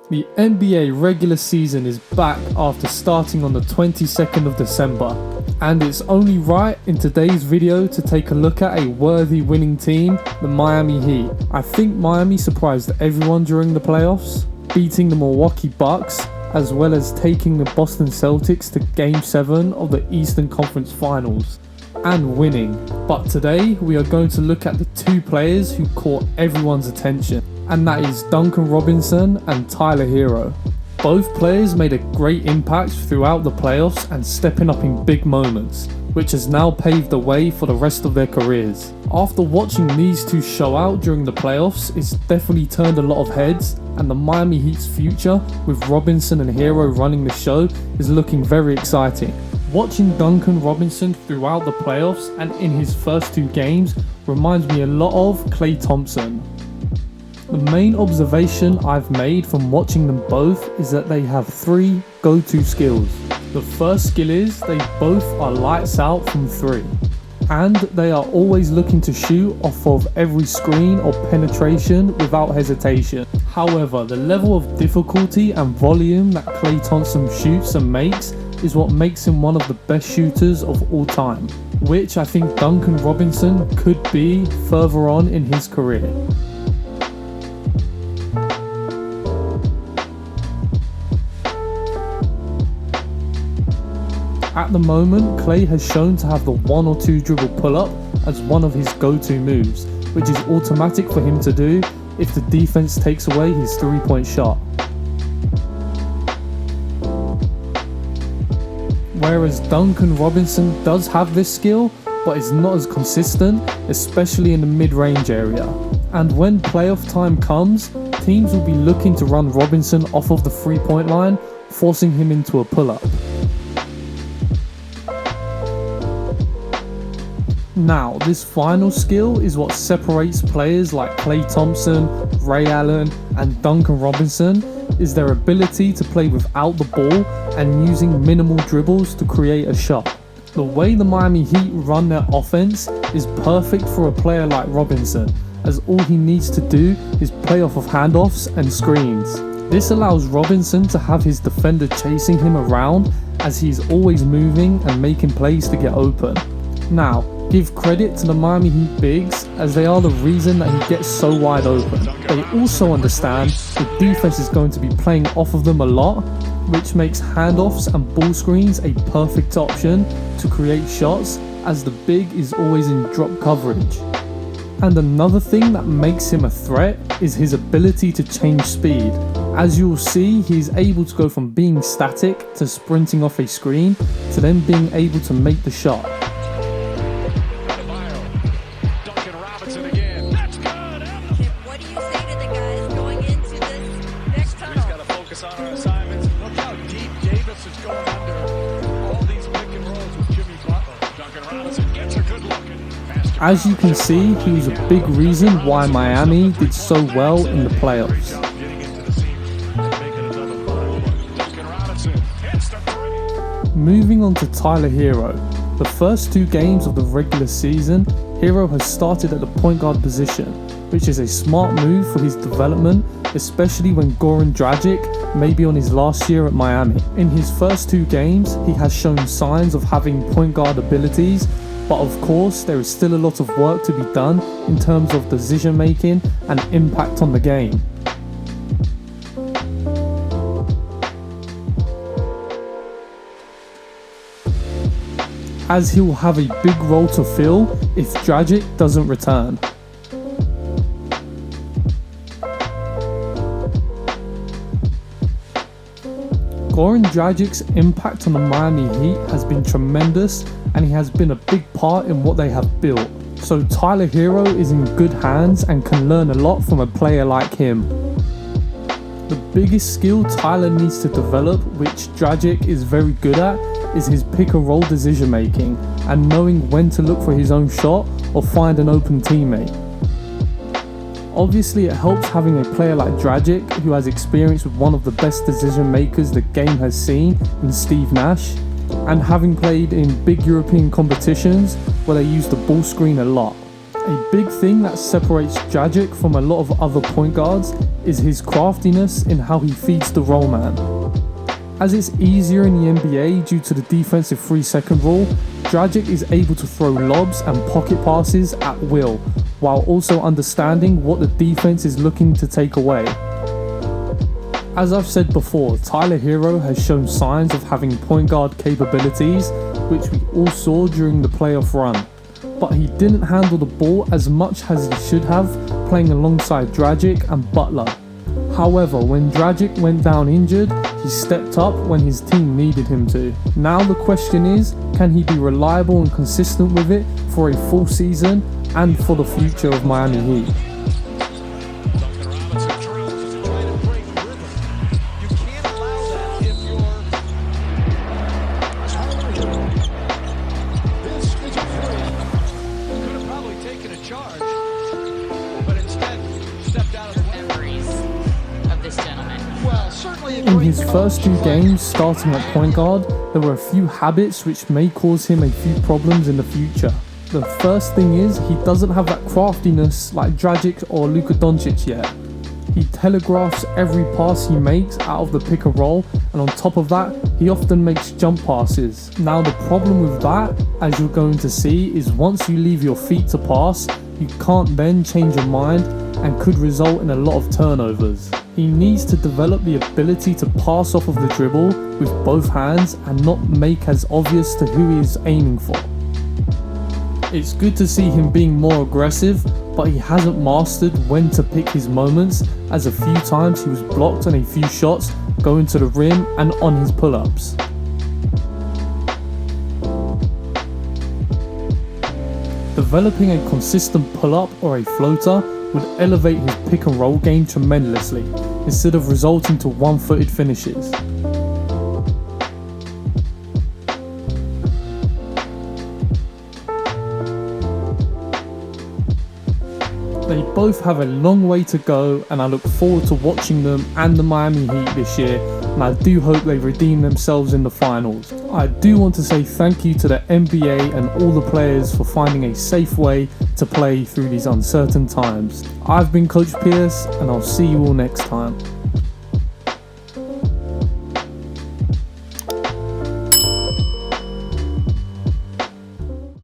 The NBA regular season is back after starting on the 22nd of December, and it's only right in today's video to take a look at a worthy winning team, the Miami Heat. I think Miami surprised everyone during the playoffs, beating the Milwaukee Bucks as well as taking the Boston Celtics to Game 7 of the Eastern Conference Finals and winning. But today we are going to look at the two players who caught everyone's attention, and that is Duncan Robinson and Tyler Herro. Both players made a great impact throughout the playoffs and stepping up in big moments, which has now paved the way for the rest of their careers. After watching these two show out during the playoffs, it's definitely turned a lot of heads, and the Miami Heat's future with Robinson and Herro running the show is looking very exciting. Watching Duncan Robinson throughout the playoffs and in his first two games reminds me a lot of Klay Thompson. The main observation I've made from watching them both is that they have three go-to skills. The first skill is they both are lights out from three, and they are always looking to shoot off of every screen or penetration without hesitation. However, the level of difficulty and volume that Klay Thompson shoots and makes is what makes him one of the best shooters of all time, which I think Duncan Robinson could be further on in his career. At the moment, Klay has shown to have the 1 or 2 dribble pull-up as one of his go-to moves, which is automatic for him to do if the defense takes away his 3-point shot. Whereas Duncan Robinson does have this skill, but is not as consistent, especially in the mid-range area. And when playoff time comes, teams will be looking to run Robinson off of the 3-point line, forcing him into a pull-up. Now, this final skill is what separates players like Klay Thompson, Ray Allen, and Duncan Robinson, is their ability to play without the ball and using minimal dribbles to create a shot. The way the Miami Heat run their offense is perfect for a player like Robinson, as all he needs to do is play off of handoffs and screens. This allows Robinson to have his defender chasing him around as he's always moving and making plays to get open. Now, give credit to the Miami Heat bigs, as they are the reason that he gets so wide open. They also understand the defense is going to be playing off of them a lot, which makes handoffs and ball screens a perfect option to create shots, as the big is always in drop coverage. And another thing that makes him a threat is his ability to change speed. As you'll see, he is able to go from being static to sprinting off a screen to then being able to make the shot. As you can see, he was a big reason why Miami did so well in the playoffs. Moving on to Tyler Herro. The first 2 games of the regular season, Herro has started at the point guard position, which is a smart move for his development, especially when Goran Dragic may be on his last year at Miami. In his first 2 games, he has shown signs of having point guard abilities, but of course there is still a lot of work to be done in terms of decision making and impact on the game. As he will have a big role to fill if Dragic doesn't return. Goran Dragic's impact on the Miami Heat has been tremendous, and he has been a big part in what they have built. So Tyler Herro is in good hands and can learn a lot from a player like him. The biggest skill Tyler needs to develop, which Dragic is very good at, is his pick and roll decision making and knowing when to look for his own shot or find an open teammate. Obviously, it helps having a player like Dragic, who has experience with one of the best decision makers the game has seen in Steve Nash, and having played in big European competitions where they use the ball screen a lot. A big thing that separates Dragic from a lot of other point guards is his craftiness in how he feeds the roll man. As it's easier in the NBA due to the defensive 3-second rule, Dragic is able to throw lobs and pocket passes at will, while also understanding what the defense is looking to take away. As I've said before, Tyler Herro has shown signs of having point guard capabilities, which we all saw during the playoff run. But he didn't handle the ball as much as he should have, playing alongside Dragic and Butler. However, when Dragic went down injured, he stepped up when his team needed him to. Now the question is, can he be reliable and consistent with it for a full season and for the future of Miami Heat? Duncan Robinson drills is trying to break rhythm. You can't allow that if you're This is a free. Could have probably taken a charge, but instead stepped out of the memories of this gentleman. Well, certainly In his first 2 games starting at point guard, there were a few habits which may cause him a few problems in the future. The first thing is, he doesn't have that craftiness like Dragic or Luka Doncic yet. He telegraphs every pass he makes out of the pick and roll, and on top of that, he often makes jump passes. Now the problem with that, as you're going to see, is once you leave your feet to pass, you can't then change your mind and could result in a lot of turnovers. He needs to develop the ability to pass off of the dribble with both hands and not make as obvious to who he is aiming for. It's good to see him being more aggressive, but he hasn't mastered when to pick his moments, as a few times he was blocked on a few shots going to the rim and on his pull-ups. Developing a consistent pull-up or a floater would elevate his pick and roll game tremendously, instead of resulting to one-footed finishes. They both have a long way to go, and I look forward to watching them and the Miami Heat this year, and I do hope they redeem themselves in the finals. I do want to say thank you to the NBA and all the players for finding a safe way to play through these uncertain times. I've been Coach Pierce, and I'll see you all next time.